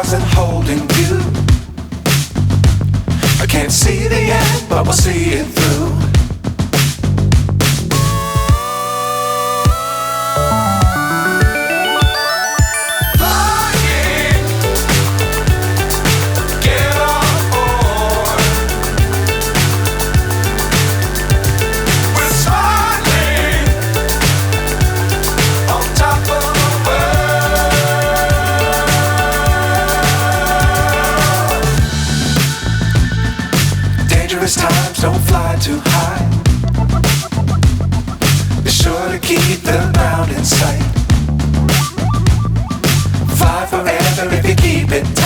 stars and holding you. I can't see the end, but we'll see it through. Times don't fly too high. Be sure to keep the ground in sight. Fly forever if you keep it